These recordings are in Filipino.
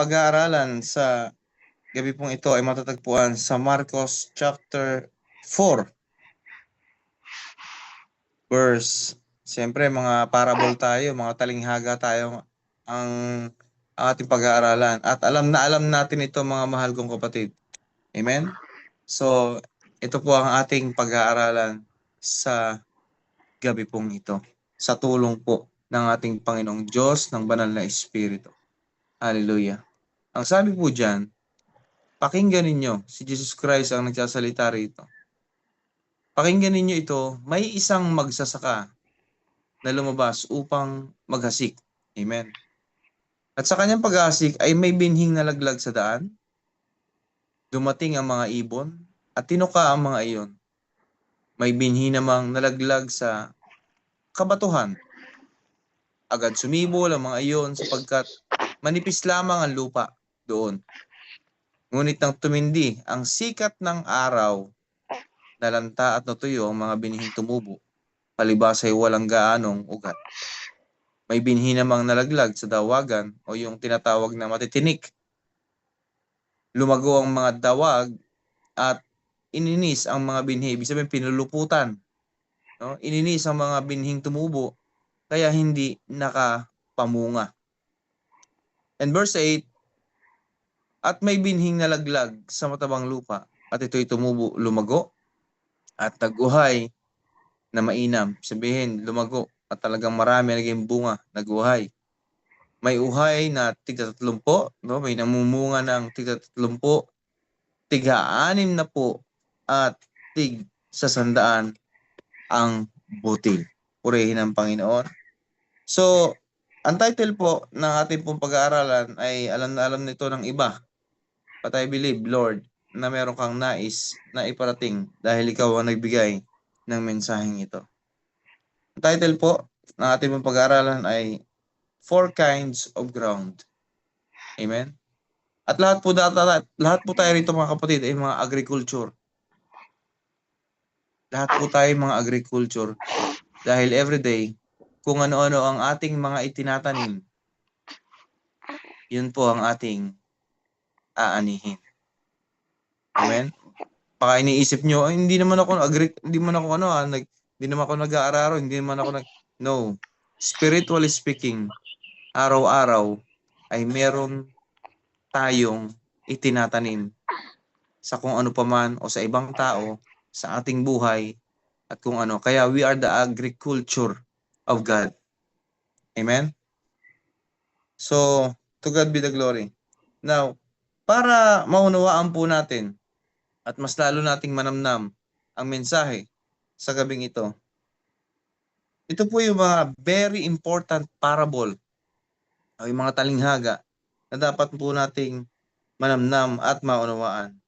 pag-aaralan sa gabi pong ito ay matatagpuan sa Marcos chapter 4 verse. Siyempre mga parable tayo, mga talinghaga tayo ang ating pag-aaralan. At alam natin ito mga mahal kong kapatid. Amen? So, ito po ang ating pag-aaralan sa gabi pong ito. Sa tulong po ng ating Panginoong Diyos ng Banal na Espiritu. Hallelujah. Ang sabi po dyan, pakinggan ninyo, si Jesus Christ ang nagsasalita rito. Pakinggan ninyo ito, may isang magsasaka na lumabas upang maghasik. Amen. At sa kanyang paghasik ay may binhing nalaglag sa daan. Dumating ang mga ibon at tinuka ang mga iyon. May binhi namang nalaglag sa kabatuhan. Agad sumibol ang mga iyon sapagkat manipis lamang ang lupa doon. Ngunit nang tumindi ang sikat ng araw, nalanta at natuyo ang mga binhing tumubo, palibas ay walang gaanong ugat. May binhi namang nalaglag sa dawagan o yung tinatawag na matitinik. Lumago ang mga dawag at ininis ang mga binhi. Ibig sabihin pinuluputan. No? Ininis ang mga binhing tumubo kaya hindi nakapamunga. And verse 8, at may binhing nalaglag sa matabang lupa at ito'y tumubo, lumago at naguhay na mainam. Sabihin, lumago at talagang marami naging bunga, naguhay. May uhay na tig-30, no? May namumunga ng tig-30, tig-60 at tig-100 ang butil. Purihin ang Panginoon. So, ang title po ng ating pong pag-aaralan ay alam na alam nito ng iba. But I believe, Lord, na meron kang nais na iparating dahil ikaw ang nagbigay ng mensaheng ito. Ang title po ng ating pong pag-aaralan ay 4 kinds of ground. Amen? At lahat po tayo rito mga kapatid ay mga agriculture. Lahat po tayo mga agriculture dahil everyday kung ano-ano ang ating mga itinatanim, yun po ang ating aanihin. Amen? Baka iniisip nyo, hindi naman ako nag-aararo, no. Spiritually speaking, araw-araw ay meron tayong itinatanim sa kung ano paman o sa ibang tao, sa ating buhay, at kung ano. Kaya we are the agriculture of God. Amen? So, to God be the glory. Now, para maunawaan po natin at mas lalo nating manamnam ang mensahe sa gabing ito, ito po yung mga very important parable o yung mga talinghaga na dapat po nating manamnam at maunawaan.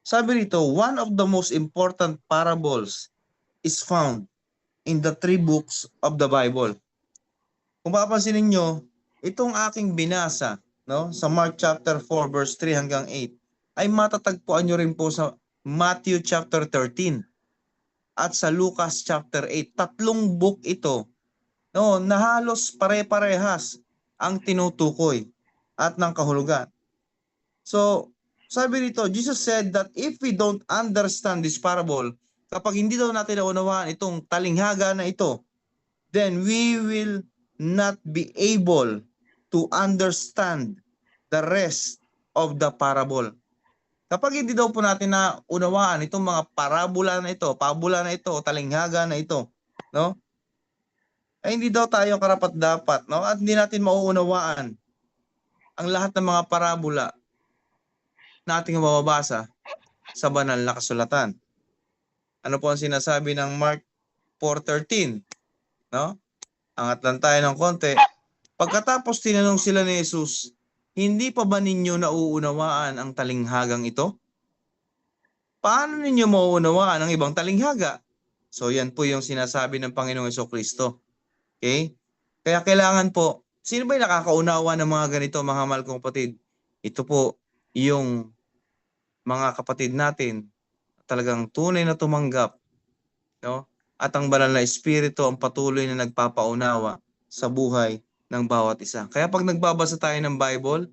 Sabi rito, one of the most important parables is found in the 3 books of the Bible. Kung papansin ninyo, itong aking binasa, no, sa Mark chapter 4 verse 3 hanggang 8 ay matatagpuan nyo rin po sa Matthew chapter 13 at sa Lucas chapter 8. 3 book ito, no, na halos pare-parehas ang tinutukoy at ng kahulugan. So, sabi rito, Jesus said that if we don't understand this parable, kapag hindi daw natin naunawaan itong talinghaga na ito, then we will not be able to understand the rest of the parable. Kapag hindi daw po natin naunawaan itong mga parabola na ito, pabula na ito, talinghaga na ito, no? Ay hindi daw tayo karapat-dapat, no? At hindi natin mauunawaan ang lahat ng mga parabola na ating mababasa sa banal na kasulatan. Ano po ang sinasabi ng Mark 4:13? No? Angat lang tayo ng konti. Pagkatapos tinanong sila ni Jesus, hindi pa ba ninyo nauunawaan ang talinghagang ito? Paano ninyo mauunawaan ang ibang talinghaga? So yan po yung sinasabi ng Panginoong Jesucristo. Okay? Kaya kailangan po, sino ba yung nakakaunawa ng mga ganito, mga mahal kong kapatid? Ito po yung mga kapatid natin talagang tunay na tumanggap, no? At ang banal na espiritu ang patuloy na nagpapaunawa sa buhay ng bawat isa. Kaya pag nagbabasa tayo ng Bible,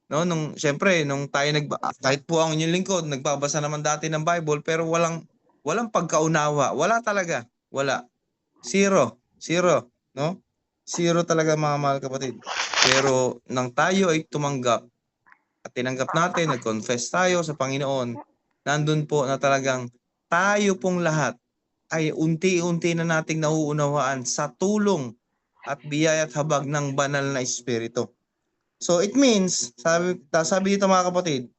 No, syempre nung tayo kahit po ang inyong lingkod nagbabasa naman dati ng Bible pero walang pagkaunawa. Wala talaga. Wala. Zero. Zero, no? Zero talaga mga mahal kapatid. Pero nang tayo ay tumanggap at tinanggap natin, nag-confess tayo sa Panginoon, nandun po na talagang tayo pong lahat ay unti-unti na nating nauunawaan sa tulong at biyaya at habag ng banal na Espiritu. So it means, sabi dito mga kapatid,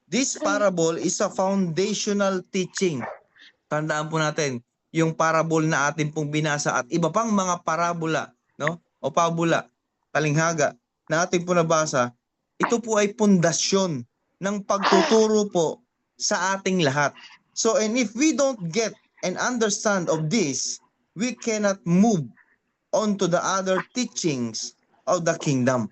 this parable is a foundational teaching. Tandaan po natin, yung parable na atin pong binasa at iba pang mga parabola, no? O pabula, talinghaga na atin po nabasa, ito po ay pundasyon ng pagtuturo po sa ating lahat. So, and if we don't get and understand of this, we cannot move on to the other teachings of the kingdom.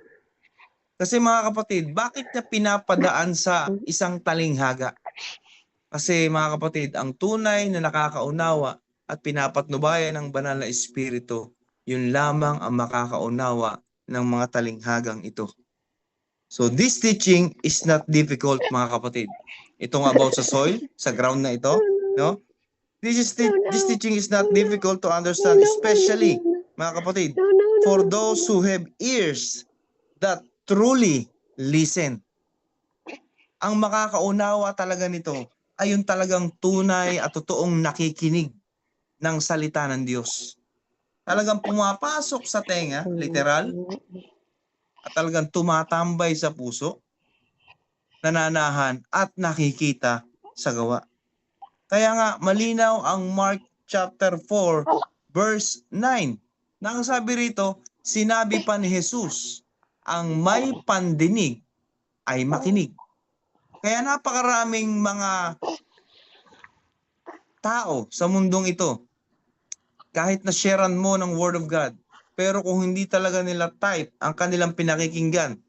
Kasi mga kapatid, bakit niya pinapadaan sa isang talinghaga? Kasi mga kapatid, ang tunay na nakakaunawa at pinapatnubayan ng banal na Espiritu, yun lamang ang makakaunawa ng mga talinghagang ito. So this teaching is not difficult mga kapatid. Itong about sa soil, sa ground na ito, no? This teaching is not difficult to understand, especially mga kapatid, for those who have ears that truly listen. Ang makakaunawa talaga nito ay yung talagang tunay at totoong nakikinig ng salita ng Diyos. Talagang pumapasok sa tenga, literal, at talagang tumatambay sa puso, nananahan at nakikita sa gawa. Kaya nga malinaw ang Mark chapter 4 verse 9. Nang sabi rito, sinabi pa ni Jesus, ang may pandinig ay makinig. Kaya napakaraming mga tao sa mundong ito, kahit na sharean mo ng Word of God, pero kung hindi talaga nila type ang kanilang pinakikinggan,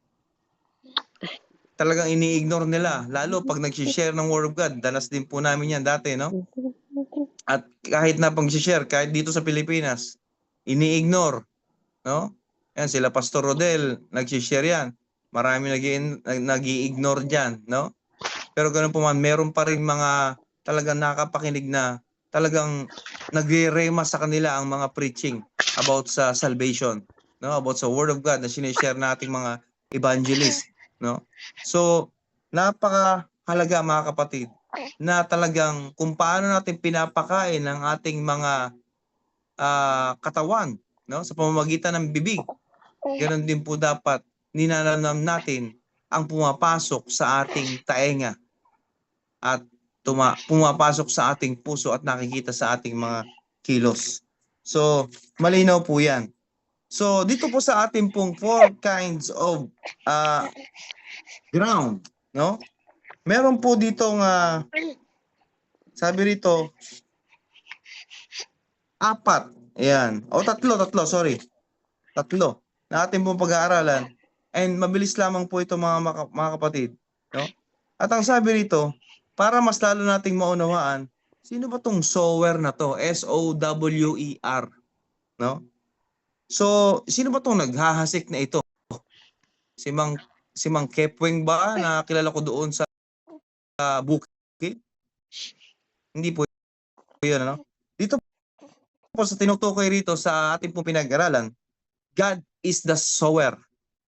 talagang ini-ignore nila. Lalo pag nag-share ng Word of God, danas din po namin yan dati, no? At kahit na pag-share, kahit dito sa Pilipinas, ini-ignore, no? Yan, sila Pastor Rodel, nag-share yan. Marami nag-i-ignore dyan, no? Pero ganun po man, meron pa rin mga talagang nakapakinig na talagang nagre-rema sa kanila ang mga preaching about sa salvation, no? About sa Word of God na sinishare nating mga evangelist, no? So, napakahalaga mga kapatid na talagang kung paano natin pinapakain ang ating mga katawan, no? Sa pamamagitan ng bibig. Ganon din po dapat ninanamnam natin ang pumapasok sa ating taenga at pumapasok sa ating puso at nakikita sa ating mga kilos. So, malinaw po yan. So, dito po sa ating pong 4 kinds of ground, no? Meron po ditong sabi rito 4. Ayan. O tatlo, sorry. 3 na ating pong pag-aaralan. And mabilis lamang po ito mga kapatid, no? At ang sabi rito, para mas lalo nating maunawaan, sino ba tong sower na to? S-O-W-E-R, no? So, sino ba tong naghahasik na ito? Si Mang Kepweng ba na kilala ko doon sa bukid? Hindi po yun, ano? Dito po sa tinutukoy rito sa ating pong pinag-aralan, God is the sower,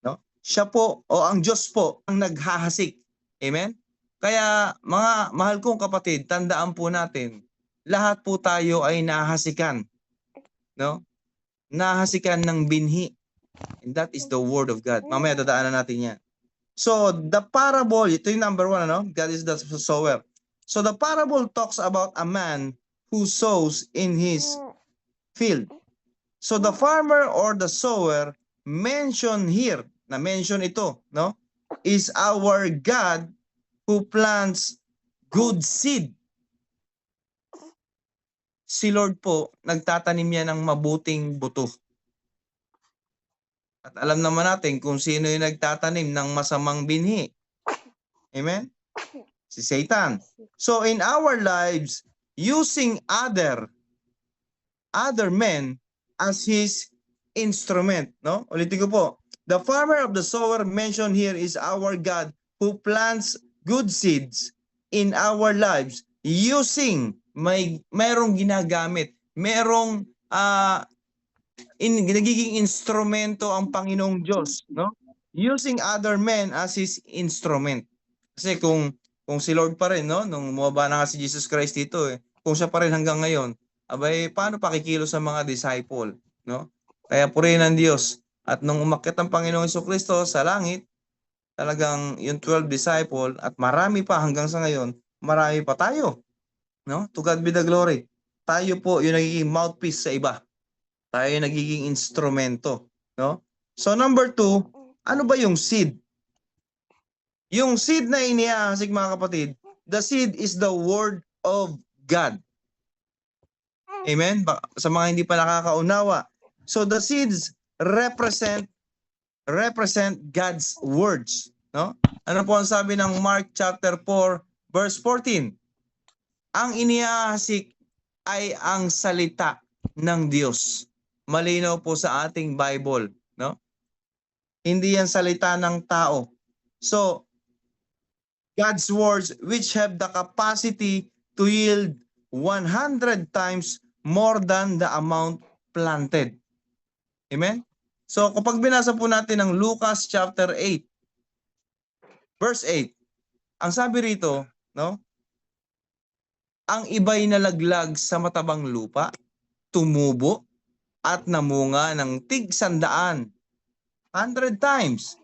no? Siya po o ang Diyos po ang naghahasik. Amen? Kaya mga mahal kong kapatid, tandaan po natin, lahat po tayo ay nahasikan, no? Nahasikan ng binhi. And that is the word of God. Mamaya dadaanan natin 'yan. So, the parable, ito yung number 1, ano? God is the sower. So, the parable talks about a man who sows in his field. So, the farmer or the sower mentioned here, na mention ito, no? Is our God who plants good seed. Si Lord po, nagtatanim yan ng mabuting buto. At alam naman natin kung sino yung nagtatanim ng masamang binhi. Amen? Si Satan. So in our lives, using other men as his instrument, no? Ulitin ko po. The farmer of the sower mentioned here is our God who plants good seeds in our lives using mayroong ginagamit, mayroong nagiging instrumento ang Panginoong Diyos, no? Using other men as His instrument. Kasi kung si Lord pa rin, no? Nung bumaba na nga si Jesus Christ dito, kung siya pa rin hanggang ngayon, abay, paano pakikilos sa mga disciple, no? Kaya purihin ang Diyos. At nung umakyat ang Panginoong Jesucristo sa langit, talagang yung 12 disciple at marami pa hanggang sa ngayon, marami pa tayo, no? To God be the glory. Tayo po yung nagiging mouthpiece sa iba. Tayo yung nagiging instrumento, no? So number 2, ano ba yung seed? Yung seed na iniahasik, mga kapatid, the seed is the word of God. Amen? Sa mga hindi pa nakakaunawa. So the seeds represent God's words, no? Ano po ang sabi ng Mark chapter 4 verse 14? Ang iniahasik ay ang salita ng Diyos. Malinaw po sa ating Bible, no? Hindi yan salita ng tao. So God's words which have the capacity to yield 100 times more than the amount planted. Amen? So kapag binasa po natin ang Lucas chapter 8, verse 8, ang sabi rito, no? Ang iba'y nalaglag sa matabang lupa, tumubo, at namunga ng tig-100, 100 times,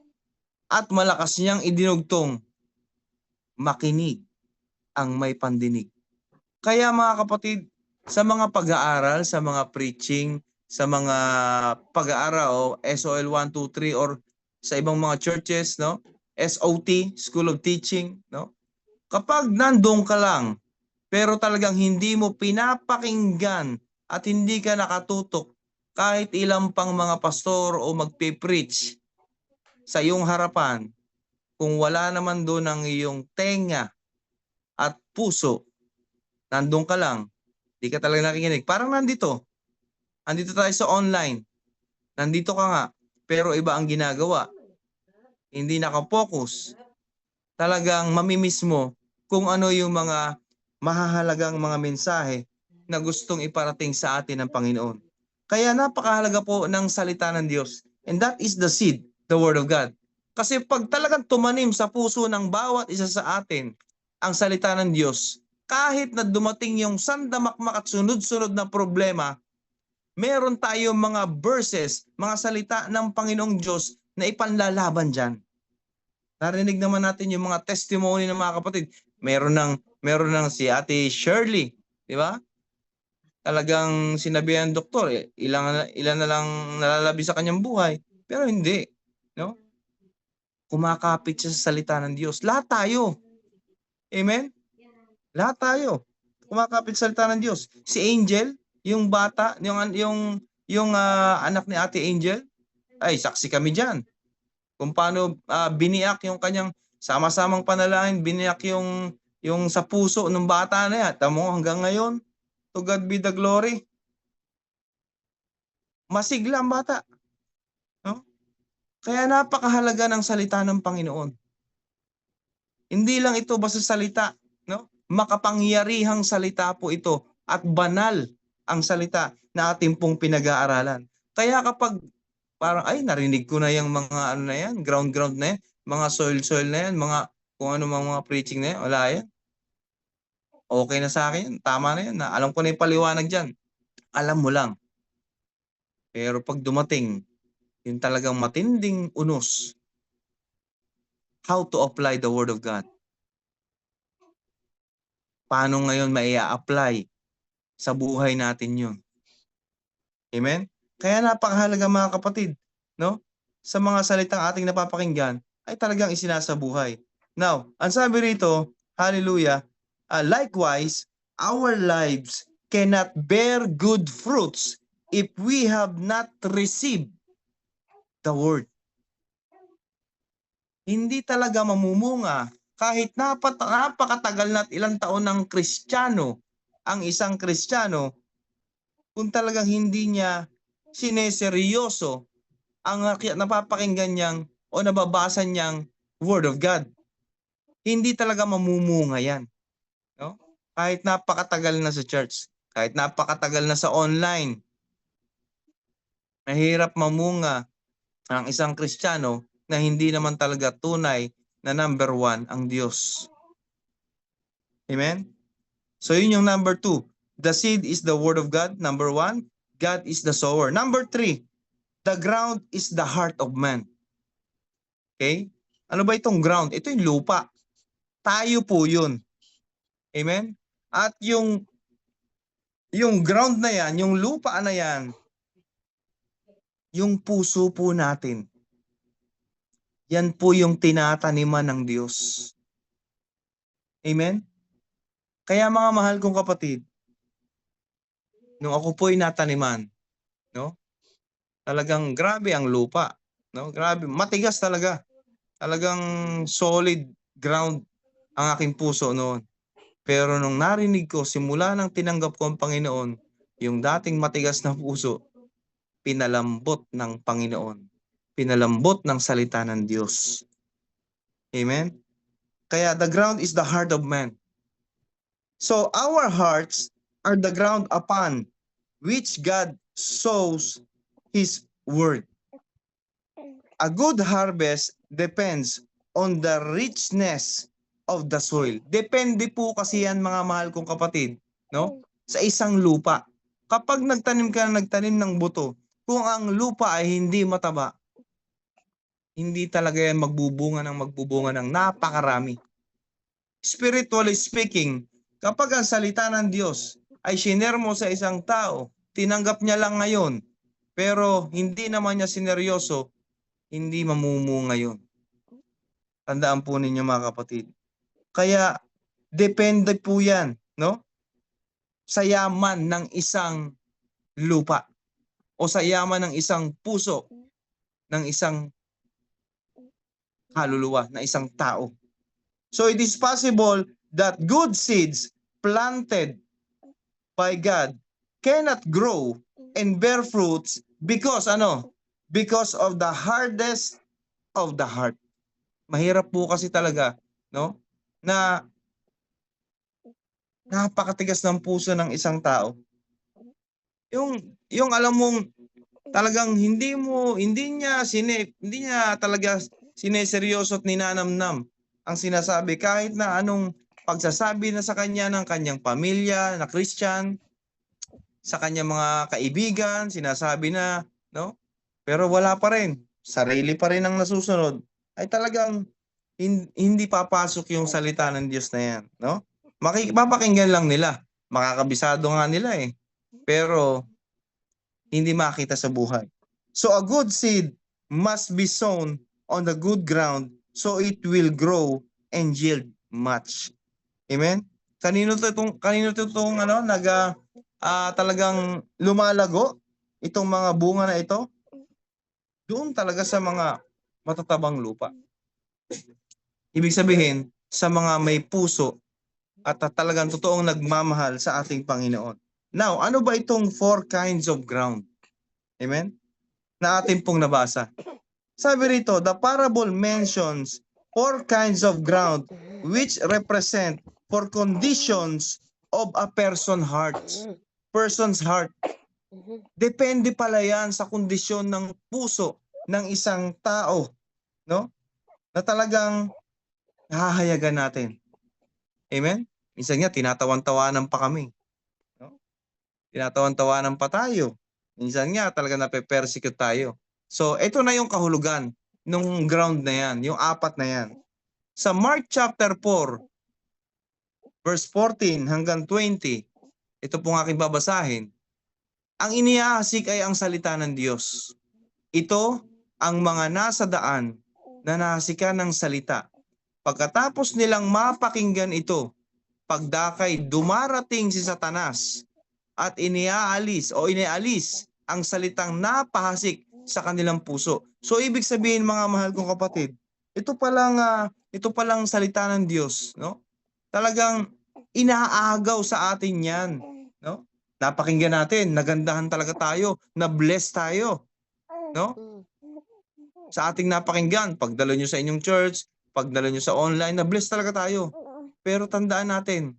at malakas niyang idinugtong, makinig ang may pandinig. Kaya mga kapatid, sa mga pag-aaral, sa mga preaching, sa mga pag-aaral o SOL 1, 2, 3 or sa ibang mga churches, no? SOT, School of Teaching, no? Kapag nandun ka lang, pero talagang hindi mo pinapakinggan at hindi ka nakatutok kahit ilang pang mga pastor o magpe-preach sa iyong harapan, kung wala naman doon ang iyong tenga at puso, nandun ka lang, di ka talaga nakikinig. Parang nandito tayo sa online. Nandito ka nga, pero iba ang ginagawa. Hindi nakapokus. Talagang mamimiss mo kung ano yung mga mahahalagang mga mensahe na gustong iparating sa atin ng Panginoon. Kaya napakahalaga po ng salita ng Diyos. And that is the seed, the Word of God. Kasi pag talagang tumanim sa puso ng bawat isa sa atin ang salita ng Diyos, kahit na dumating yung sandamakmak at sunod-sunod na problema, meron tayong mga verses, mga salita ng Panginoong Diyos na ipanlalaban dyan. Narinig naman natin yung mga testimony ng mga kapatid. Meron ng si Ate Shirley, di ba? Talagang sinabi ng doktor, ilan na lang nalalabi sa kanyang buhay, pero hindi, no? Kumakapit siya sa salita ng Diyos. Lahat tayo. Amen? Lahat tayo. Kumakapit sa salita ng Diyos. Si Angel, yung bata, yung anak ni Ate Angel, ay saksi kami diyan. Kung paano biniyak yung kanyang sama-samang panalangin, biniyak yung sa puso ng bata na yan. Tamo hanggang ngayon, to God be the glory. Masigla ang bata. No? Kaya napakahalaga ng salita ng Panginoon. Hindi lang ito basta salita, no? Makapangyarihang salita po ito at banal ang salita na ating pong pinag-aaralan. Kaya kapag parang ay narinig ko na yung mga ano na yan, ground na yan, mga soil na yan, mga kung ano mga preaching na yan, wala yan. Okay na sa akin, tama na yan. Alam ko na yung paliwanag dyan. Alam mo lang. Pero pag dumating, yung talagang matinding unos, how to apply the Word of God. Paano ngayon maia-apply sa buhay natin yun? Amen? Kaya napakahalaga mga kapatid, no? Sa mga salitang ating napapakinggan, ay talagang isinasabuhay. Now, ang sabi rito, hallelujah, likewise, our lives cannot bear good fruits if we have not received the Word. Hindi talaga mamumunga kahit napakatagal na at ilang taon ng Kristiyano, ang isang Kristiyano, kung talagang hindi niya sineseryoso ang napapakinggan niyang o nababasa niyang Word of God. Hindi talaga mamumunga yan. No? Kahit napakatagal na sa church, kahit napakatagal na sa online, mahirap mamunga ang isang Kristiyano na hindi naman talaga tunay na number one ang Diyos. Amen? So yun yung number 2. The seed is the Word of God. Number 1, God is the sower. Number 3, the ground is the heart of man. Okay? Ano ba itong ground? Ito yung lupa. Tayo po yun. Amen? At yung ground na yan, yung lupa na yan, yung puso po natin. Yan po yung tinataniman ng Diyos. Amen? Kaya mga mahal kong kapatid, nung ako po'y nataniman, no? Talagang grabe ang lupa, no? Grabe, matigas talaga. Talagang solid ground ang aking puso noon. Pero nung narinig ko, simula nang tinanggap ko ang Panginoon, yung dating matigas na puso, pinalambot ng Panginoon. Pinalambot ng salita ng Diyos. Amen? Kaya the ground is the heart of man. So our hearts are the ground upon which God sows His word. A good harvest depends on the richness of the soil. Depende po kasi yan mga mahal kong kapatid, no? Sa isang lupa. Kapag nagtanim ka ng buto, kung ang lupa ay hindi mataba, hindi talaga yan magbubunga ng napakarami. Spiritually speaking, kapag ang salita ng Diyos ay shinare mo sa isang tao, tinanggap niya lang ngayon, pero hindi naman niya sineryoso, hindi mamumunga yun. Tandaan po ninyo mga kapatid. Kaya, depende po yan, no? Sa yaman ng isang lupa o sa yaman ng isang puso ng isang kaluluwa, na isang tao. So it is possible that good seeds planted by God cannot grow and bear fruits because because of the hardness of the heart. Mahirap po kasi talaga, no? Na napakatigas ng puso ng isang tao. Yung alam mong talagang hindi niya talaga sineseryoso at ninanamnam ang sinasabi kahit na anong pagsasabi na sa kanya ng kanyang pamilya na Christian, sa kanyang mga kaibigan, sinasabi na, no? Pero wala pa rin, sarili pa rin ang nasusunod, ay talagang hindi papasok yung salita ng Diyos na yan, no? Mapapakinggan lang nila, makakabisado nga nila eh, pero hindi makita sa buhay. So a good seed must be sown on the good ground so it will grow and yield much. Amen? Kanino to itong talagang lumalago itong mga bunga na ito? Doon talaga sa mga matatabang lupa. Ibig sabihin, sa mga may puso at talagang totoong nagmamahal sa ating Panginoon. Now, ano ba itong 4 kinds of ground? Amen? Na ating pong nabasa. Sabi rito, the parable mentions 4 kinds of ground which represent 4 conditions of a person's heart. Depende pala yan sa kondisyon ng puso ng isang tao, no? Na talagang hahayagan natin. Amen? Minsan nga, tinatawan-tawanan pa kami. No? Tinatawan-tawanan pa tayo. Minsan nga, talaga nape-persecute tayo. So, ito na yung kahulugan ng ground na yan, yung 4 na yan. Sa Mark chapter 4, verse 14 hanggang 20, ito pong aking babasahin. Ang iniahasik ay ang salita ng Diyos. Ito ang mga nasa daan na nahasikan ng salita. Pagkatapos nilang mapakinggan ito, pagdakay dumarating si Satanas at iniaalis ang salitang napahasik sa kanilang puso. So ibig sabihin mga mahal kong kapatid, ito palang salita ng Diyos, no? Talagang inaagaw sa atin 'yan, no? Napakinggan natin, nagandahan talaga tayo, na-bless tayo, no? sa ating napakinggan. Pagdalo nyo sa inyong church, pagdalo nyo sa online, na-bless talaga tayo. Pero tandaan natin,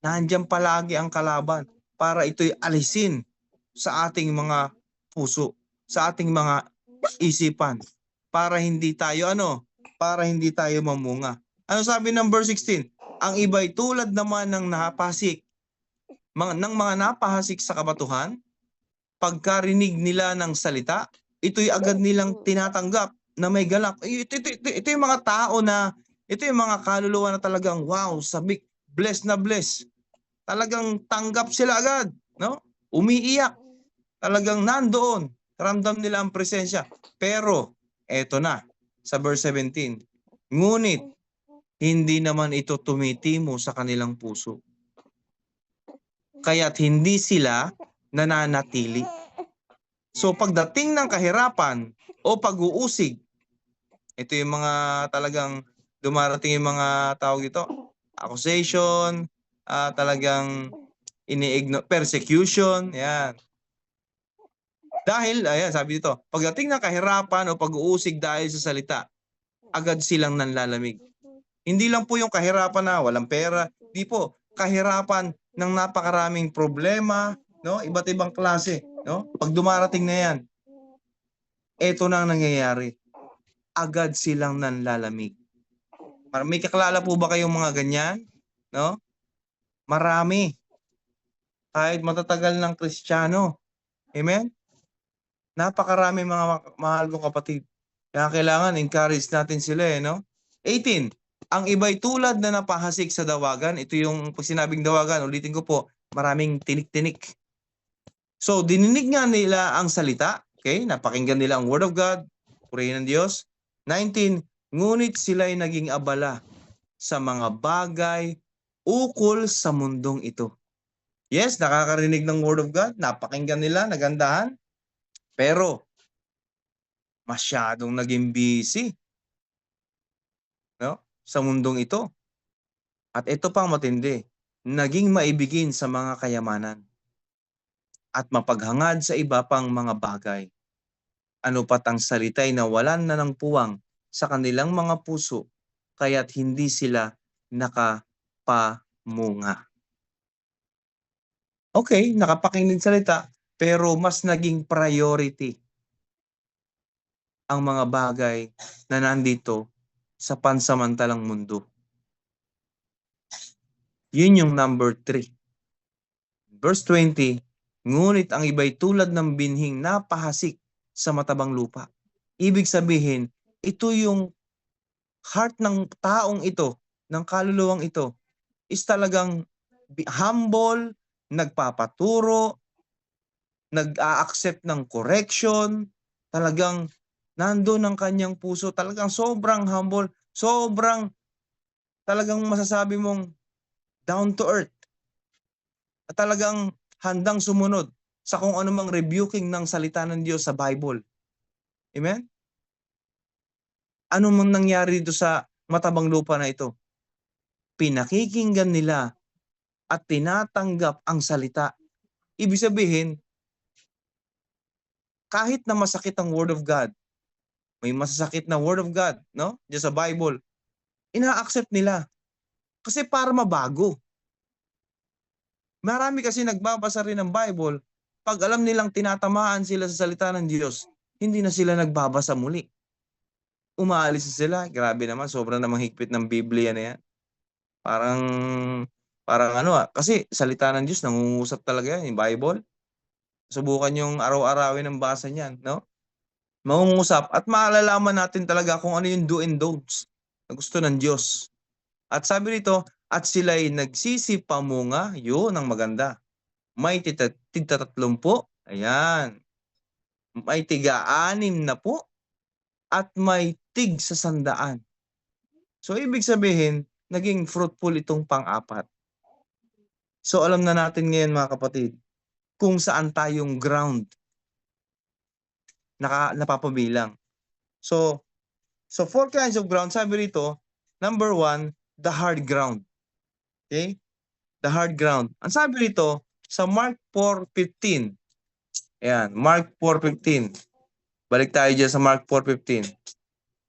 nandiyan palagi ang kalaban para ito'y alisin sa ating mga puso, sa ating mga isipan, para hindi tayo para hindi tayo mamunga. Ano sabi ng verse 16? Ang iba'y tulad naman ng mga napahasik sa kabatuhan, pagkarinig nila ng salita, ito'y agad nilang tinatanggap na may galak. Ito yung mga tao na, ito yung mga kaluluwa na talagang wow, sabik, bless na bless. Talagang tanggap sila agad, no? Umiiyak. Talagang nandoon. Ramdam nila ang presensya. Pero, eto na, sa verse 17. Ngunit, hindi naman ito tumitimo sa kanilang puso. Kaya't hindi sila nananatili. So pagdating ng kahirapan o pag-uusig, ito yung mga talagang dumarating yung mga tawag dito, accusation, talagang persecution, yan. Dahil, ayan, sabi dito, pagdating ng kahirapan o pag-uusig dahil sa salita, agad silang nanlalamig. Hindi lang po yung kahirapan na walang pera, di po, kahirapan ng napakaraming problema, no? Iba't ibang klase, no? Pag dumarating na yan, eto na ang nangyayari. Agad silang nanlalamig. May kakilala po ba kayong mga ganyan? No? Marami. Kahit matatagal ng Kristiyano. Amen? Napakarami mga mahal kong kapatid. Kaya kailangan encourage natin sila no? 18. Ang iba'y tulad na napahasik sa dawagan. Ito yung pag sinabing dawagan, ulitin ko po, maraming tinik-tinik. So, dininig nga nila ang salita. Okay? Napakinggan nila ang Word of God. Purihin ng Diyos. 19. Ngunit sila'y naging abala sa mga bagay ukol sa mundong ito. Yes, nakakarinig ng Word of God. Napakinggan nila, nagandahan. Pero, masyadong naging busy, no? Sa mundong ito. At ito pang matindi, naging maibigin sa mga kayamanan at mapaghangad sa iba pang mga bagay. Ano pat ang salita'y nawalan na ng puwang sa kanilang mga puso, kaya't hindi sila nakapamunga. Okay, nakapakinig salita, pero mas naging priority ang mga bagay na nandito sa pansamantalang mundo. Yun yung number 3. Verse 20, ngunit ang iba'y tulad ng binhing napahasik sa matabang lupa. Ibig sabihin, ito yung heart ng taong ito, ng kaluluwang ito, is talagang humble, nagpapaturo, nag-a-accept ng correction, talagang nandoon ang kanyang puso, talagang sobrang humble, sobrang talagang masasabi mong down to earth. At talagang handang sumunod sa kung anumang rebuking ng salita ng Diyos sa Bible. Amen? Ano man nangyari dito sa matabang lupa na ito? Pinakikinggan nila at tinatanggap ang salita. Ibig sabihin, kahit na masakit ang Word of God, may masasakit na Word of God, no? Diyan sa Bible, ina-accept nila. Kasi para mabago. Marami kasi nagbabasa rin ng Bible, pag alam nilang tinatamaan sila sa salita ng Diyos, hindi na sila nagbabasa muli. Umaalis na sila. Grabe naman, sobrang namang higpit ng Biblia na yan. Parang kasi salita ng Diyos, nangungusap talaga yan, yung Bible. Subukan yung araw-arawin ng basa niyan, no? Mangungusap at maalalaman natin talaga kung ano yung do and don'ts na gusto ng Diyos. At sabi rito, at sila'y nagsisipamunga, yun ang maganda. May tig-30, ayan. May tiga-6 na po, at may tig-100. So, ibig sabihin, naging fruitful itong pang-4. So, alam na natin ngayon mga kapatid, kung saan tayong ground napapabilang. So 4 kinds of ground, sabi rito, number 1, the hard ground. Okay? The hard ground. Ang sabi rito, sa Mark 4:15, ayan, Mark 4:15, Balik tayo dyan sa Mark 4:15.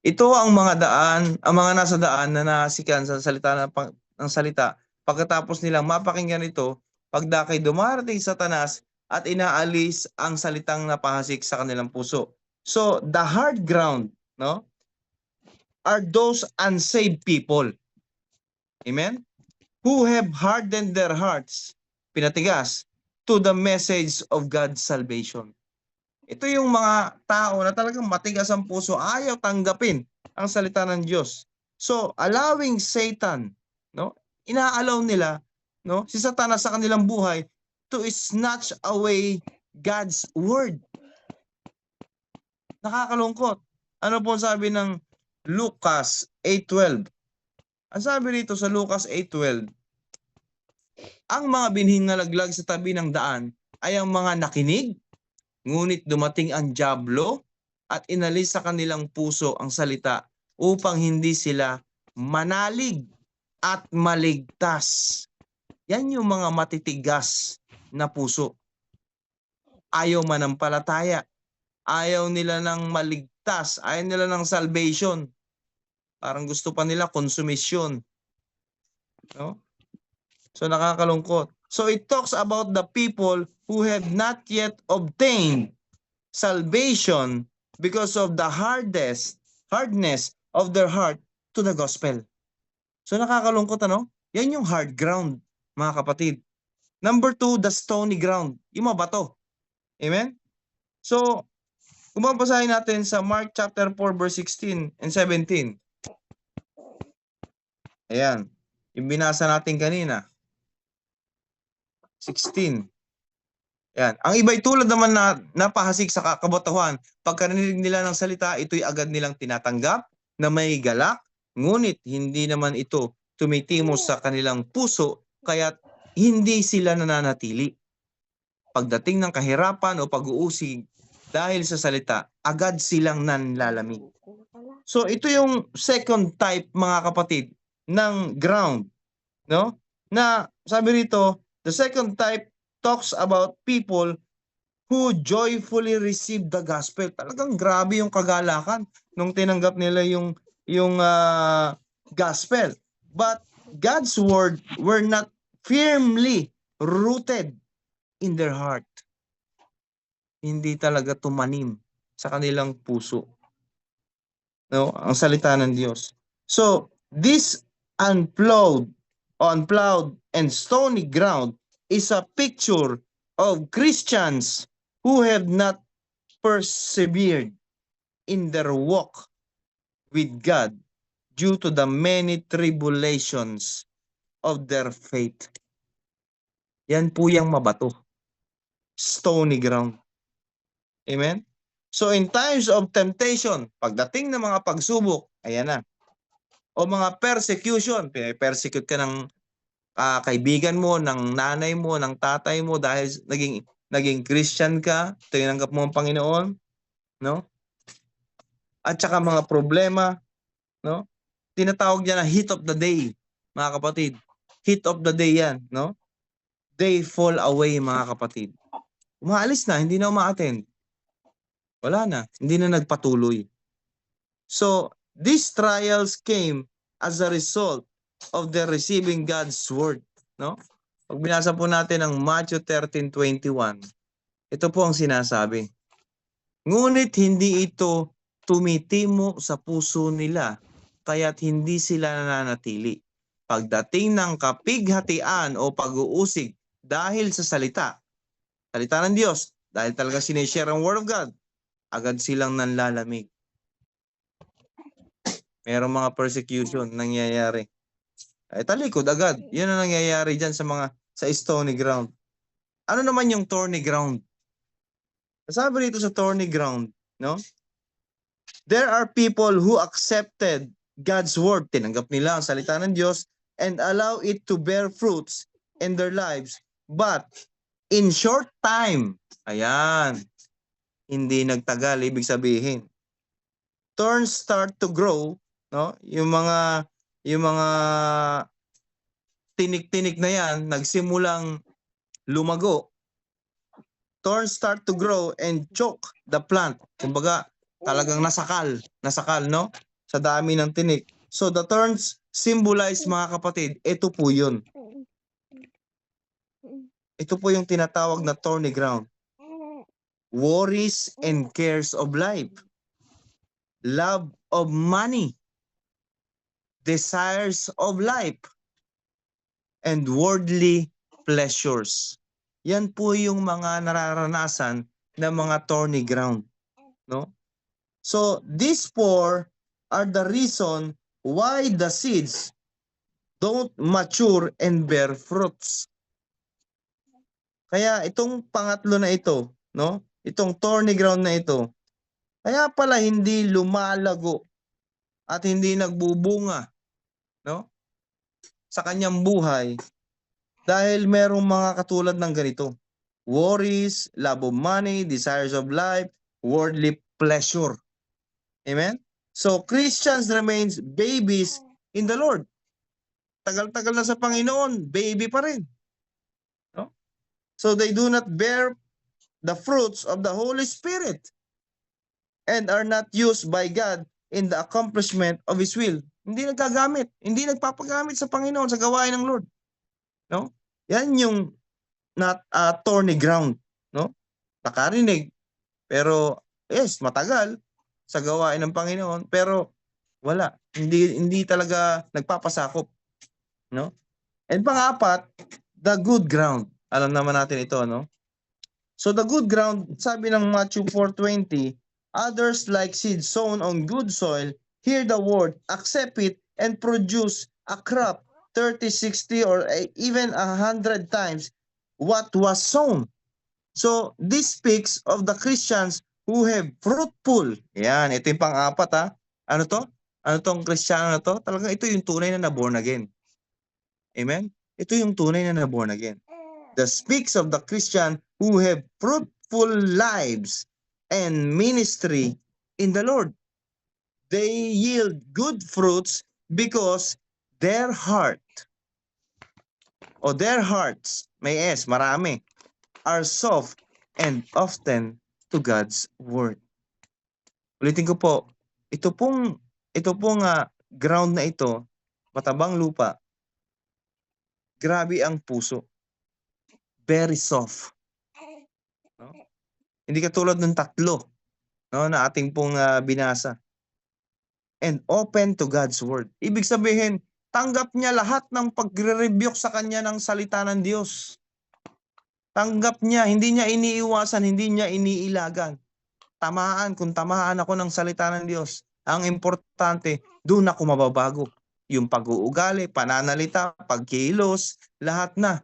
Ito ang mga daan, ang mga nasa daan na nasikan sa salita ng salita. Pagkatapos nilang mapakinggan ito, pagdakay dumarating Satanas at inaalis ang salitang napahasik sa kanilang puso. So, the hard ground, no, are those unsaved people. Amen? Who have hardened their hearts, pinatigas, to the message of God's salvation. Ito yung mga tao na talagang matigas ang puso, ayaw tanggapin ang salita ng Diyos. So, allowing Satan, no? Inaalaw nila, no, si Satanas sa kanilang buhay to snatch away God's word. Nakakalungkot. Ano po sabi ng Lucas 8:12? Ang sabi rito sa Lucas 8:12, ang mga binhing nalaglag sa tabi ng daan ay ang mga nakinig, ngunit dumating ang dyablo at inalis sa kanilang puso ang salita upang hindi sila manalig at maligtas. Yan yung mga matitigas na puso. Ayaw manampalataya. Ayaw nila ng maligtas. Ayaw nila ng salvation. Parang gusto pa nila konsumisyon. No? So nakakalungkot. So it talks about the people who have not yet obtained salvation because of the hardness of their heart to the gospel. So nakakalungkot, ano? Yan yung hard ground, mga kapatid. Number 2, the stony ground. Yung mga bato. Amen? So, kung mabasahin natin sa Mark chapter 4 verse 16 and 17. Ayan. Yung binasa natin kanina. 16. Yan. Ang iba'y tulad naman na napahasik sa kabatuhan. Pagkarinig nila ng salita, ito'y agad nilang tinatanggap na may galak, ngunit hindi naman ito tumitimos sa kanilang puso, kaya't hindi sila nananatili. Pagdating ng kahirapan o pag-uusig dahil sa salita, agad silang nanlalamig. So ito yung second type, mga kapatid, ng ground, no? Na sabi rito, the second type talks about people who joyfully receive the gospel. Talagang grabe yung kagalakan nung tinanggap nila yung gospel. But God's word were not firmly rooted in their heart. Hindi talaga tumanim sa kanilang puso. No, ang salita ng Diyos. So, this unplowed and stony ground is a picture of Christians who have not persevered in their walk with God due to the many tribulations of their faith. Yan po yung mabato. Stony ground. Amen? So in times of temptation, pagdating ng mga pagsubok, ayan na. O mga persecution, persecute ka ng kaibigan mo, ng nanay mo, ng tatay mo dahil naging Christian ka, tinanggap mo ang Panginoon, no? At saka mga problema, no? Tinatawag niya na heat of the day, mga kapatid. Heat of the day yan, no? They fall away, mga kapatid. Umaalis na, hindi na uma-attend. Wala na, hindi na nagpatuloy. So, these trials came as a result of their receiving God's word, no? Pag binasa po natin ang Matthew 13:21, ito po ang sinasabi. Ngunit hindi ito tumitimo sa puso nila, kaya't hindi sila nananatili. Pagdating ng kapighatian o pag-uusig dahil sa salita ng Diyos, dahil talaga sinishare ang Word of God, agad silang nanlalamig. Merong mga persecution nangyayari. Ay talikod agad. Yun ang nangyayari dyan sa stony ground. Ano naman yung thorny ground? Sabi rito sa thorny ground, no? There are people who accepted God's word, tinanggap nila ang salita ng Diyos, and allow it to bear fruits in their lives. But in short time, ayan, hindi nagtagal, ibig sabihin, thorns start to grow, no? Yung mga tinik-tinik na yan, nagsimulang lumago. thorns start to grow and choke the plant. Kumbaga, talagang nasakal, no? Sa dami ng tinik. So the thorns symbolize, mga kapatid, ito po yun. Ito po yung tinatawag na thorny ground. Worries and cares of life. Love of money. Desires of life. And worldly pleasures. Yan po yung mga nararanasan ng mga thorny ground, no? So these four are the reason why the seeds don't mature and bear fruits. Kaya itong pangatlo na ito, no? Itong thorny ground na ito, kaya pala hindi lumalago at hindi nagbubunga, no? Sa kanyang buhay dahil merong mga katulad ng ganito. Worries, love of money, desires of life, worldly pleasure. Amen? So Christians remains babies in the Lord. Tagal-tagal na sa Panginoon, baby pa rin. No? So they do not bear the fruits of the Holy Spirit and are not used by God in the accomplishment of His will. Hindi nagagamit, hindi nagpapagamit sa Panginoon sa gawain ng Lord. No? Yan yung not thorny ground, no? Nakarinig, pero yes, matagal sa gawain ng Panginoon, pero wala, hindi talaga nagpapasakop, no? And pang-apat, the good ground. Alam naman natin ito, no? So the good ground, sabi ng Matthew 4:20, others like seed sown on good soil, hear the word, accept it, and produce a crop 30, 60, or even 100 times what was sown. So this speaks of the Christians who have fruitful. Yan, ito yung pang-apat, ha. Ano to? Ano tong Kristiyano na to? Talagang ito yung tunay na born again. Amen? Ito yung tunay na born again. That speaks of the Christian who have fruitful lives and ministry in the Lord. They yield good fruits because their heart o their hearts, may S, marami, are soft and often to God's word. Ulitin ko po, ito pong ground na ito, matabang lupa, grabe ang puso. Very soft. No? Hindi katulad ng tatlo, no, na ating pong binasa. And open to God's word. Ibig sabihin, tanggap niya lahat ng pagre-rebuke sa kanya ng salita ng Diyos. Tanggap niya, hindi niya iniiwasan, hindi niya iniilagan. Tamaan, kung tamaan ako ng salita ng Diyos, ang importante, doon ako mababago. Yung pag-uugali, pananalita, pagkilos, lahat na.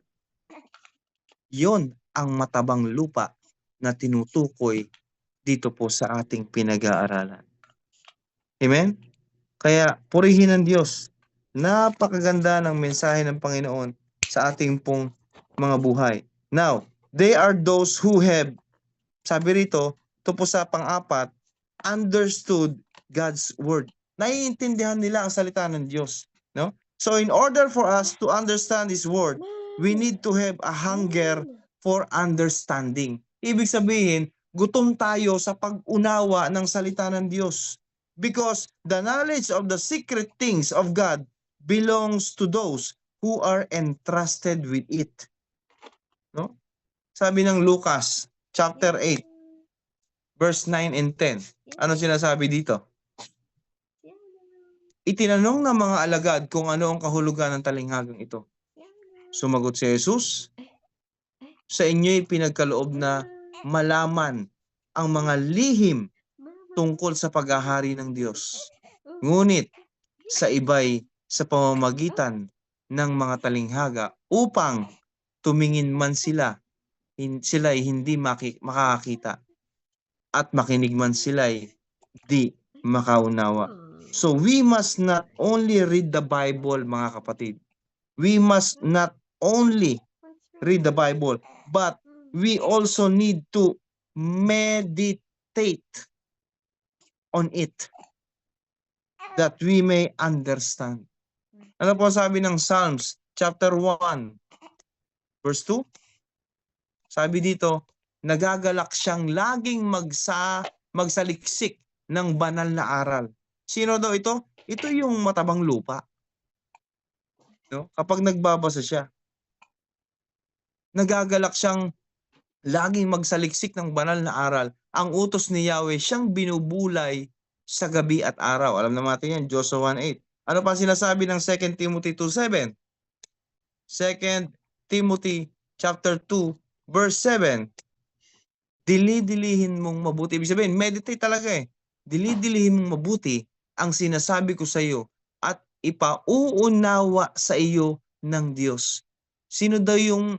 Yon ang matabang lupa na tinutukoy dito po sa ating pinag-aaralan. Amen? Kaya purihin ng Diyos. Napakaganda ng mensahe ng Panginoon sa ating pong mga buhay. Now, they are those who have, sabi rito, ito po sa pang-apat, understood God's word. Naiintindihan nila ang salita ng Diyos. No? So in order for us to understand His word, we need to have a hunger for understanding. Ibig sabihin, gutom tayo sa pag-unawa ng salita ng Diyos. Because the knowledge of the secret things of God belongs to those who are entrusted with it. No? Sabi ng Lucas chapter 8, verse 9 and 10. Ano sinasabi dito? Itinanong ng mga alagad kung ano ang kahulugan ng talinghagang ito. Sumagot si Jesus, sa inyo'y pinagkaloob na malaman ang mga lihim tungkol sa paghahari ng Diyos. Ngunit sa iba'y sa pamamagitan ng mga talinghaga upang tumingin man sila'y hindi makakakita at makinig man sila'y di makaunawa. So we must not only read the Bible, mga kapatid. We must not only read the Bible, but we also need to meditate on it that we may understand. Ano po sabi ng Psalms chapter 1 verse 2? Sabi dito, nagagalak siyang laging magsaliksik ng banal na aral. Sino daw ito? Ito yung matabang lupa. No? Kapag nagbabasa siya, nagagalak siyang laging magsaliksik ng banal na aral. Ang utos ni Yahweh siyang binubulay sa gabi at araw. Alam naman natin yan, Joshua 1:8. Ano pa sinasabi ng 2 Timothy 2:7? 2 Timothy chapter 2 verse 7. Dili-dilihin mong mabuti. Ibig sabihin, meditate talaga eh. Dili-dilihin mong mabuti ang sinasabi ko sa iyo at ipauunawa sa iyo ng Diyos. Sino daw yung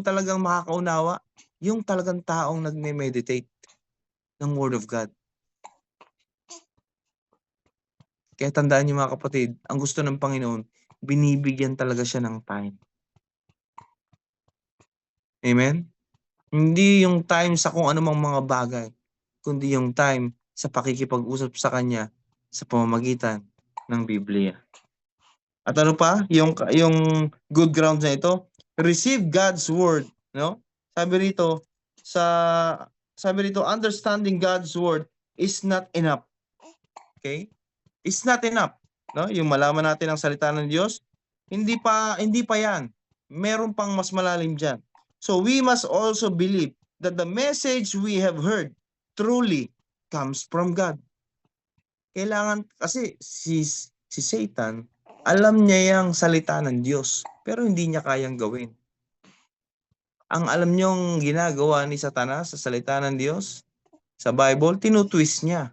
talagang makakaunawa? Yung talagang taong nagme-meditate ng Word of God. Kaya tandaan niyo mga kapatid, ang gusto ng Panginoon, binibigyan talaga siya ng time. Amen? Hindi yung time sa kung anumang mga bagay, kundi yung time sa pakikipag-usap sa Kanya sa pamamagitan ng Biblia. At ano pa? Yung good ground na ito, receive God's word, no? Sabi rito, understanding God's word is not enough. Okay? It's not enough, no? Yung malaman natin ang salita ng Diyos, hindi pa 'yan. Meron pang mas malalim diyan. So we must also believe that the message we have heard truly comes from God. Kailangan kasi si Satan, alam niya yung salita ng Diyos, pero hindi niya kayang gawin. Ang alam niyong ginagawa ni Satanas sa salita ng Diyos, sa Bible, tinutwist niya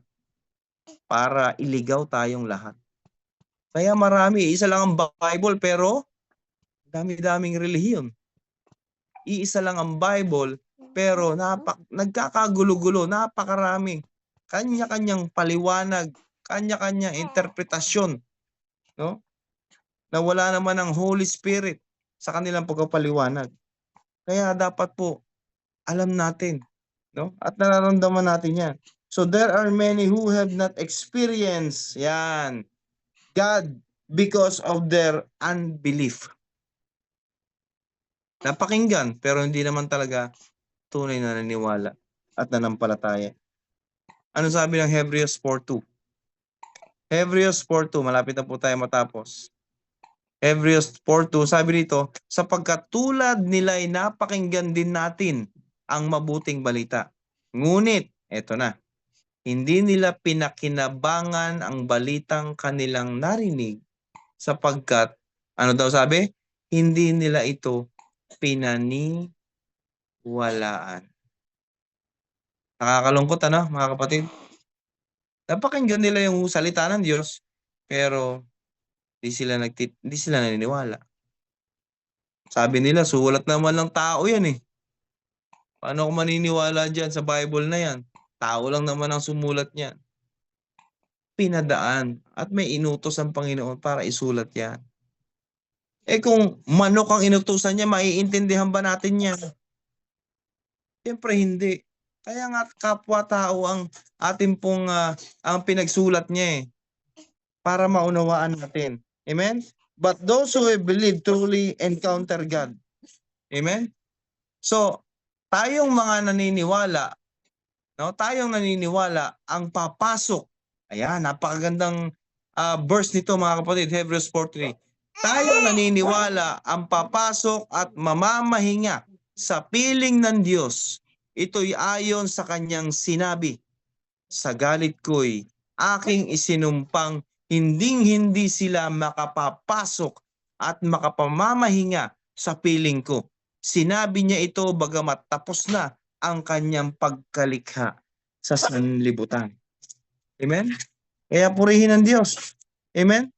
para iligaw tayong lahat. Kaya marami, isa lang ang Bible pero dami-daming relihiyon. Iisa lang ang Bible pero nagkakagulo-gulo, napakarami. Kanya-kanyang paliwanag, kanya-kanyang interpretasyon, no? Na wala naman ang Holy Spirit sa kanilang pagpapaliwanag. Kaya dapat po alam natin, no? At nararamdaman natin 'yan. So there are many who have not experienced God because of their unbelief. Napakinggan pero hindi naman talaga tunay na naniniwala at nanampalataya. Ano sabi ng Hebrews 4:2? Hebrews 4:2, malapit na po tayo matapos. Hebrews 4:2, sabi dito, sapagkat tulad nila'y napakinggan din natin ang mabuting balita. Ngunit, eto na, hindi nila pinakinabangan ang balitang kanilang narinig sapagkat, ano daw sabi? Hindi nila ito pinaniwalaan. Nakakalungkot mga kapatid? Napakinggan nila yung salita ng Diyos, pero hindi sila naniniwala. Sabi nila, sulat naman ng tao yan eh. Paano ako maniniwala dyan sa Bible na yan? Tao lang naman ang sumulat niyan. Pinadaan at may inutos ang Panginoon para isulat yan. Eh kung manok ang inutusan niya, maiintindihan ba natin yan? Siyempre hindi. Kaya nga kapwa-tao ang ating pong ang pinagsulat niya eh. Para maunawaan natin. Amen? But those who believe truly encounter God. Amen? So, tayong mga naniniwala, no? Tayong naniniwala ang papasok. Ayan, napakagandang verse nito mga kapatid, Hebrews 4:3. Tayong naniniwala ang papasok at mamamahinga sa piling ng Diyos. Ito'y ayon sa kanyang sinabi, sa galit ko'y aking isinumpang hinding-hindi sila makapapasok at makapamamahinga sa piling ko. Sinabi niya ito bagamat tapos na ang kanyang pagkalikha sa sanlibutan. Amen? Kaya purihin ang Diyos. Amen?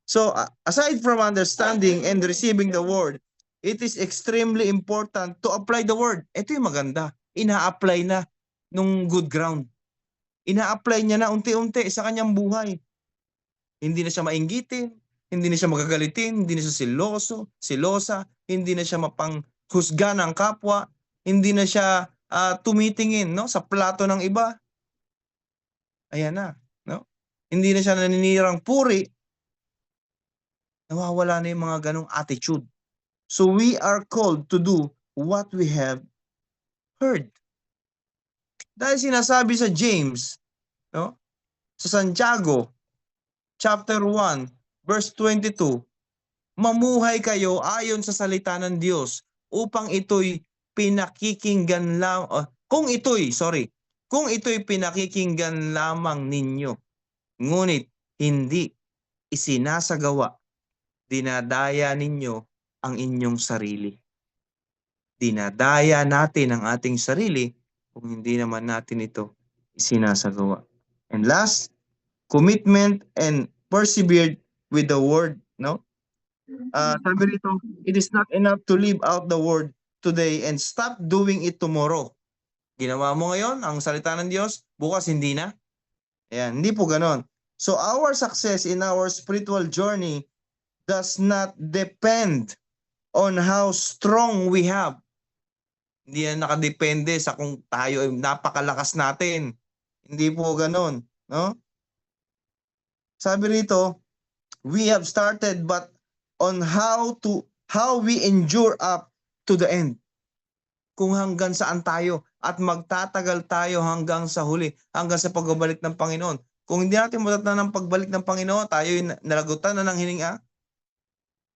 So, aside from understanding and receiving the word, it is extremely important to apply the word. Ito yung maganda. Ina-apply na nung good ground. Ina-apply niya na unti-unti sa kanyang buhay. Hindi na siya mainggitin, hindi na siya magagalitin, hindi na siya silosa, hindi na siya mapanghusga ng kapwa, hindi na siya tumitingin sa plato ng iba. Ayan na. No? Hindi na siya naninirang puri. Nawawala na yung mga ganong attitude. So we are called to do what we have heard. Dahil sinasabi sa James, no? Sa Santiago, chapter 1, verse 22, mamuhay kayo ayon sa salita ng Diyos upang ito'y pinakikinggan kung ito'y pinakikinggan lamang ninyo, ngunit hindi isinasagawa, dinadaya ninyo ang inyong sarili. Dinadaya natin ang ating sarili kung hindi naman natin ito isinasagawa. And last, commitment and persevered with the word, no? Sabi rito, it is not enough to live out the word today and stop doing it tomorrow. Ginawa mo ngayon ang salita ng Diyos, bukas hindi na. Ayan, hindi po ganon. So our success in our spiritual journey does not depend on how strong we have. Hindi yan nakadepende sa kung tayo ay napakalakas natin. Hindi po ganon, no? Sabi rito, we have started but on how we endure up to the end. Kung hanggang saan tayo at magtatagal tayo hanggang sa huli, hanggang sa pagbabalik ng Panginoon. Kung hindi natin matatanda ng pagbalik ng Panginoon, tayo nalagutan na ng hininga,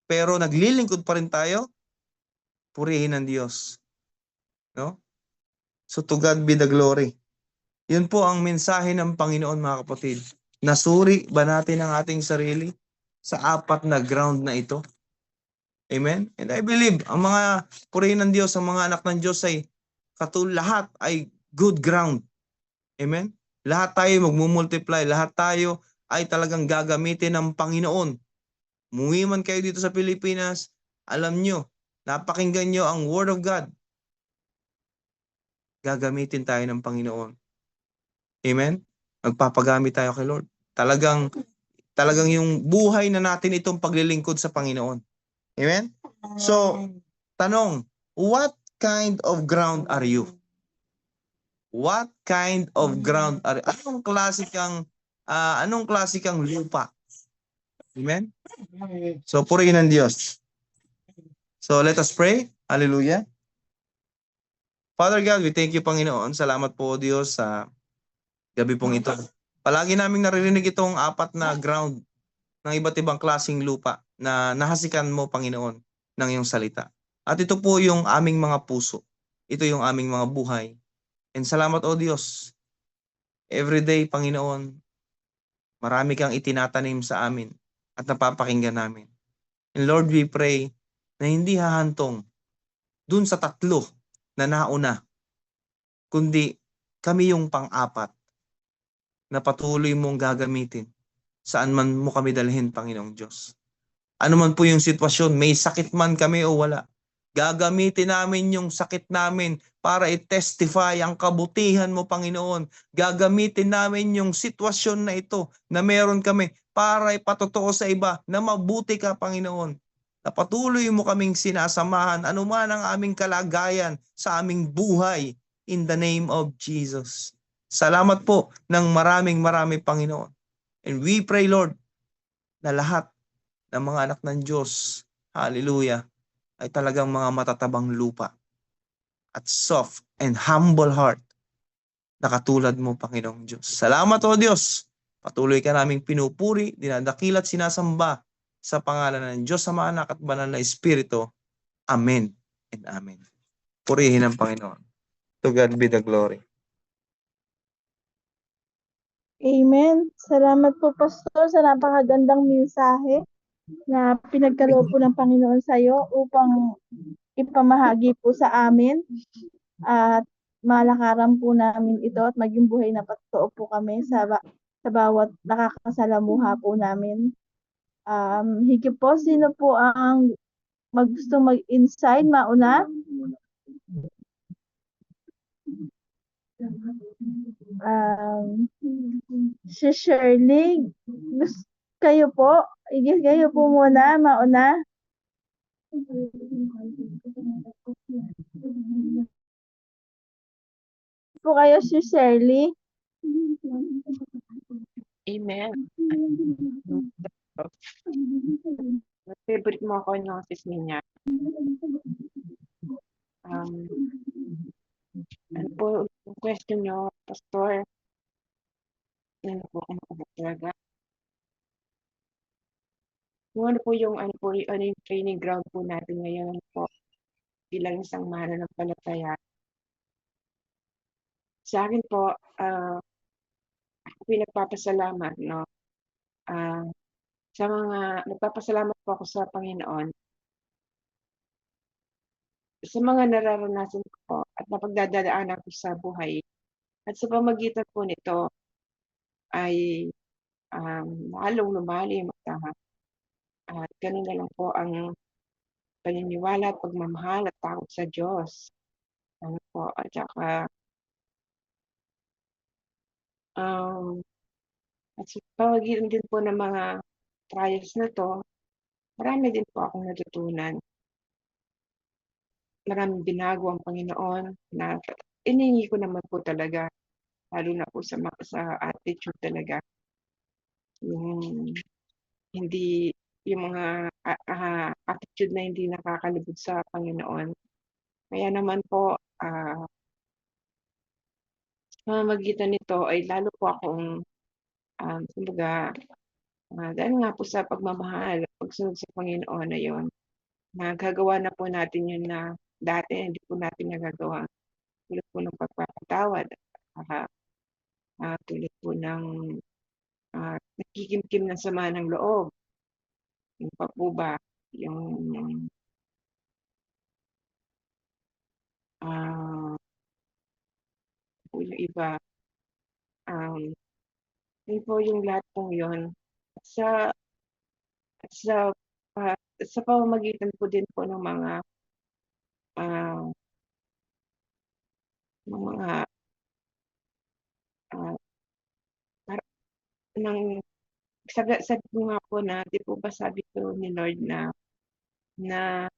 pero naglilingkod pa rin tayo, purihin ng Diyos. No? So to God be the glory. Yun po ang mensahe ng Panginoon, mga kapatid. Nasuri ba natin ang ating sarili sa apat na ground na ito? Amen? And I believe, ang mga purihin ng Diyos, ang mga anak ng Diyos ay lahat ay good ground. Amen? Lahat tayo magmumultiply, lahat tayo ay talagang gagamitin ng Panginoon. Umuwi man kayo dito sa Pilipinas, alam nyo, napakinggan nyo ang Word of God. Gagamitin tayo ng Panginoon. Amen? Magpapagamit tayo kay Lord. Talagang yung buhay na natin itong paglilingkod sa Panginoon. Amen? So, tanong, what kind of ground are you? What kind of ground are you? Anong klase kang lupa? Amen? So, purihin ng Diyos. So, let us pray. Hallelujah. Father God, we thank you, Panginoon. Salamat po, Diyos, sa gabi pong ito. Palagi naming naririnig itong apat na ground ng iba't ibang klaseng lupa na nahasikan mo, Panginoon, ng iyong salita. At ito po yung aming mga puso. Ito yung aming mga buhay. And salamat, O Diyos. Everyday, Panginoon, marami kang itinatanim sa amin at napapakinggan namin. And Lord, we pray na hindi hahantong dun sa tatlo na nauna, kundi kami yung pang-apat na patuloy mong gagamitin saan man mo kami dalhin, Panginoong Diyos. Ano man po yung sitwasyon, may sakit man kami o wala, gagamitin namin yung sakit namin para i-testify ang kabutihan mo, Panginoon. Gagamitin namin yung sitwasyon na ito na meron kami para ipatotoo sa iba na mabuti ka, Panginoon. Na patuloy mo kaming sinasamahan anuman ang aming kalagayan sa aming buhay in the name of Jesus. Salamat po ng maraming, Panginoon. And we pray, Lord, na lahat ng mga anak ng Diyos, hallelujah, ay talagang mga matatabang lupa at soft and humble heart na katulad mo, Panginoong Diyos. Salamat, O Diyos. Patuloy ka naming pinupuri, dinadakilat, sinasamba sa pangalan ng Diyos, Ama, Anak at Banal na Espiritu. Amen and amen. Purihin ang Panginoon. To God be the glory. Amen. Salamat po, Pastor, sa napakagandang mensahe na pinagkaloob po ng Panginoon sa iyo upang ipamahagi po sa amin at malakaran po namin ito at maging buhay na patotoo po kami sa bawat nakakasalamuha po namin. Higit po, sino po ang gusto mag-inside mauna? Si Shirley, kayo po muna, mauna. Po kayo si Shirley. Amen. Favorite mo ako ng sis niya. Ano po yung question nyo, Pastor? Ano po kung ako talaga? Yung ano po yung ano yung training ground po natin ngayon po bilang isang mananampalataya. Sa akin po, ako pinagpapasalamat, no? Ah, nagpapasalamat po ako sa Panginoon sa mga nararanasan ko po at napagdadaanan ko sa buhay. At sa pamagitan po nito ay lalong lumalim at ganun na lang po ang paniniwala at pagmamahal at takot sa Diyos. Ano po, at saka at sa pamagitan din po ng mga trials na 'to, marami din po akong natutunan. Maraming binago ang Panginoon na hinihingi ko naman po talaga, lalo na po sa attitude talaga. Yung hindi yung mga attitude na hindi nakakalugod sa Panginoon. Kaya naman po, sa pamamagitan nito ay lalo po akong, kumbaga, dahil nga po sa pagmamahal at pagsunod sa Panginoon na yun, nagagawa na po natin yun na dati hindi po natin nagagawa. Tulad po ng pagpapatawad at saka, tulad po ng, nagkikimkim ng sama ng loob. Yun pa po ba, yung, ah, po yung iba, um, yun po yung lahat pong yun. At sa, sa pamamagitan po din po ng ah, mga, ah, para ng sabi ko nga po na 'di po ba sabi po ni Lord na,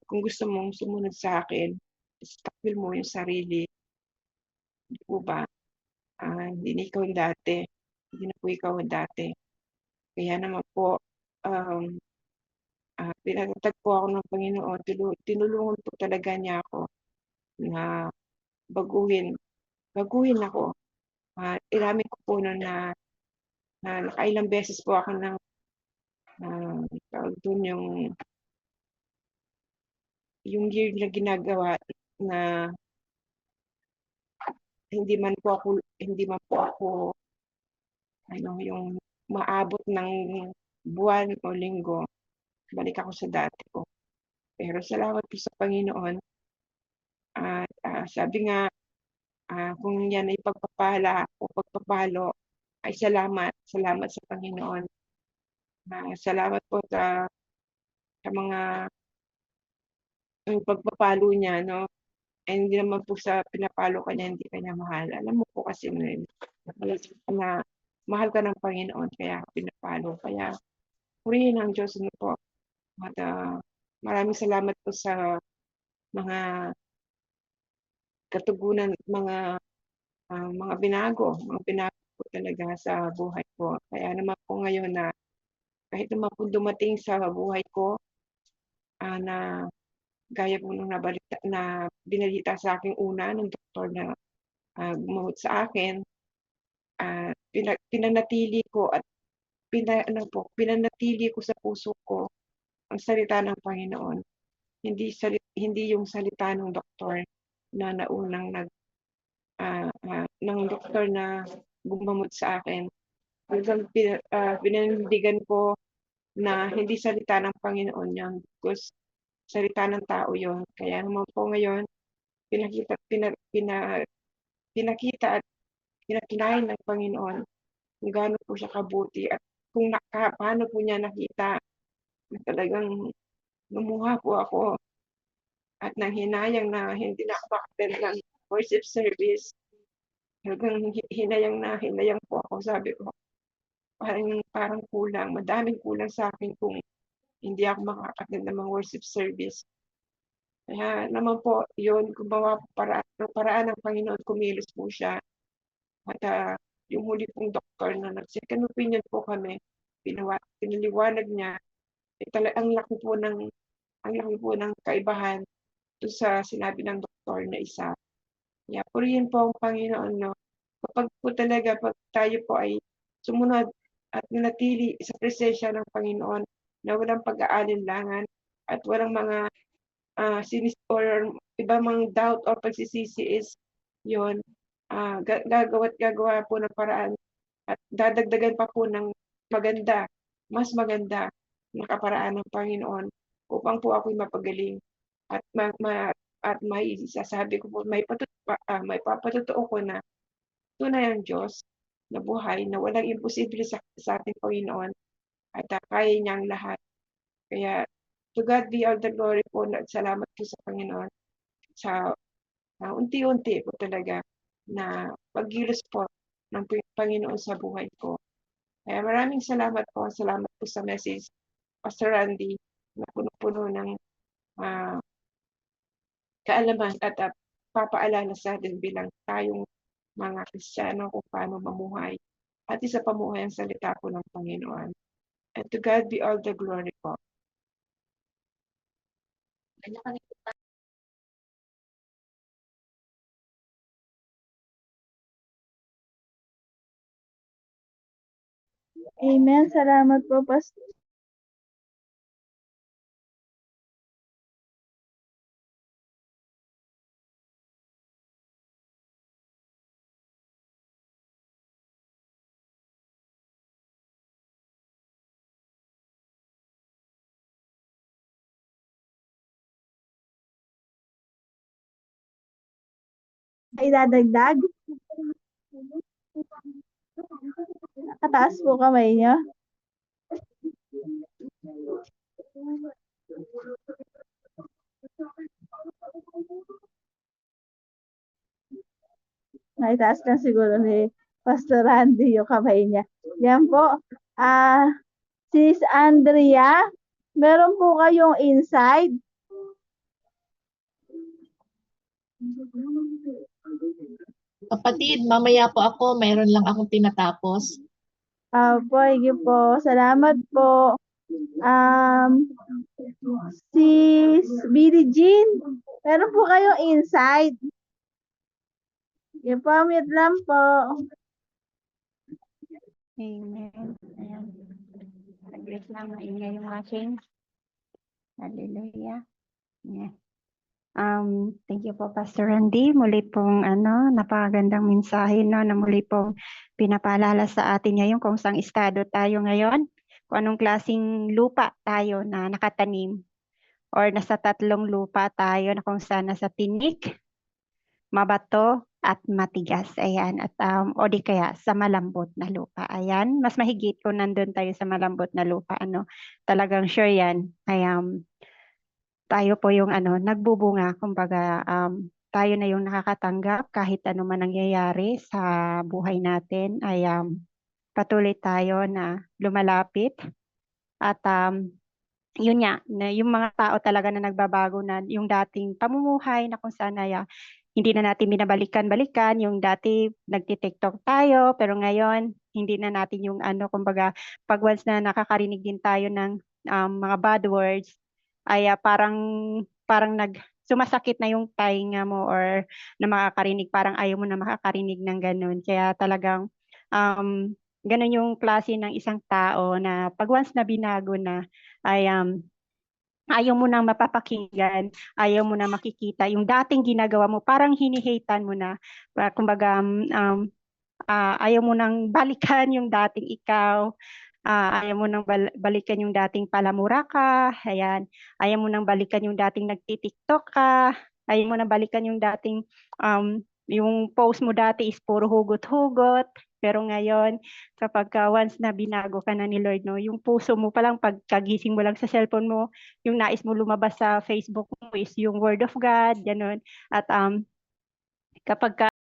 kung gusto mong sumunod sa akin, takbil mo yung sarili, 'di po ba? Hindi na ikaw yung dati, hindi na po ikaw ang dati. Kaya naman po, um, pinatatag po ako ng Panginoon, tinulungan po talaga niya ako na baguhin baguhin ako. Inamin ko po nun na nakailang beses po ako ng, tawag dun, yung year na ginagawa na hindi man po ako ano, yung maabot ng buwan o linggo, balik ako sa dati ko. Pero salamat po sa Panginoon at, sabi nga, kung yan ay pagpapala o pagpapalo ay salamat, salamat sa Panginoon. Salamat po sa mga pagpapalo niya, 'no? Hindi naman po sa pinapalo ka niya, hindi ka niya mahal. Alam mo po kasi na mahal ka ng Panginoon kaya pinapalo. Kaya purihin ang Diyos, ano po. At maraming salamat po sa mga katugunan, mga binago po talaga sa buhay ko. Kaya naman po ngayon na kahit naman po dumating sa buhay ko, na gaya po nung binalita sa akin una ng doktor na gumamot sa akin, pinanatili ko at pinanatili ko sa puso ko ang salita ng Panginoon. Hindi yung salita ng doktor na naunang ng doktor na gumamot sa akin. Hanggang pinanindigan ko na hindi salita ng Panginoon yan, because salita ng tao yon. Kaya naman po ngayon, pinakita, pina, pina, pinakita at pinatunayan ng Panginoon kung gaano po siya kabuti at paano po niya nakita na talagang lumuha po ako at nanghinayang na hindi na ako maka-attend ng worship service. Talagang hinayang po ako. Sabi ko, parang kulang, madaming kulang sa akin kung hindi ako makaka-attend ng mga worship service. Kaya naman po, yun, gumawa po paraan ng Panginoon, kumilos po siya. At yung huli pong doktor na nag-second opinion po kami, pinaliwanag niya, ang laki po ng kaibahan doon sa sinabi ng doktor na isa. Kaya purihin po ang Panginoon, no? Kapag po talaga, pag tayo po ay sumunod at nanatili sa presensya ng Panginoon na walang pag-aalinlangan at walang mga sinis or iba mang doubt or pagsisisi is yun, gagawa po ng paraan at dadagdagan pa po ng maganda, mas maganda na kaparaan ng Panginoon upang po ako'y mapagaling at may isasabi ko po, may papatotoo ko na tunay ang Diyos na buhay na walang imposible sa ating Panginoon at kaya niya ang lahat. Kaya to God be all the glory po at salamat po sa Panginoon sa unti-unti po talaga na paggilos po ng Panginoon sa buhay ko. Kaya maraming salamat po sa message, Pastor Randy, na puno-puno ng kaalaman at papaalala sa atin bilang tayong mga Kristiyano kung paano mamuhay at isa pamuhay ang salita po ng Panginoon. And to God be all the glory po. Amen. Salamat po, Pastor. Ay dadagdag? Nakataas po kamay niyo. Naitaas lang siguro ni Pastor Randy yung kamay niya. Yan po. Sis Andrea, meron po kayong insight? Kapatid, mamaya po ako, mayroon lang akong tinatapos. Sige po. Salamat po. Sis Billie Jean, meron po kayong insight? Yan po, mute lang po. Amen. Ayan. Saglit lang, maingay yung aking. Hallelujah. Yeah. Thank you po, Pastor Randy. Muli pong napakagandang mensahe na muli pong pinapaalala sa atin ngayon kung saan estado tayo ngayon, kung anong klaseng lupa tayo na nakatanim or nasa tatlong lupa tayo na kung saan nasa tinik, mabato, at matigas. Ayan. At o di kaya sa malambot na lupa. Ayan. Mas mahigit kung nandun tayo sa malambot na lupa. Talagang sure yan. Tayo po yung nagbubunga. Kumbaga, tayo na yung nakakatanggap kahit ano man nangyayari sa buhay natin. Ay patuloy tayo na lumalapit. At yun nga, na yung mga tao talaga na nagbabago na yung dating pamumuhay na kung saan hindi na natin binabalikan-balikan. Yung dati nagti-TikTok tayo, pero ngayon hindi na natin yung kumbaga pag once na nakakarinig din tayo ng mga bad words, ay parang sumasakit na yung tainga mo or na makakarinig, parang ayaw mo na makakarinig ng ganun. Kaya talagang ganun yung klase ng isang tao na pag once na binago na ay ayaw mo nang mapapakinggan, ayaw mo na makikita yung dating ginagawa mo, parang hinihatean mo na. Kumbaga, ayaw mo nang balikan yung dating ikaw, ayaw mo nang balikan yung dating palamura ka, ayan. Ayaw mo nang balikan yung dating nagti-TikTok ka, ayaw mo nang balikan yung dating, yung post mo dati is puro hugot-hugot. Pero ngayon, kapag once na binago ka na ni Lord, no, yung puso mo palang pagkagising mo lang sa cellphone mo, yung nais mo lumabas sa Facebook mo is yung Word of God, ganun. At kapag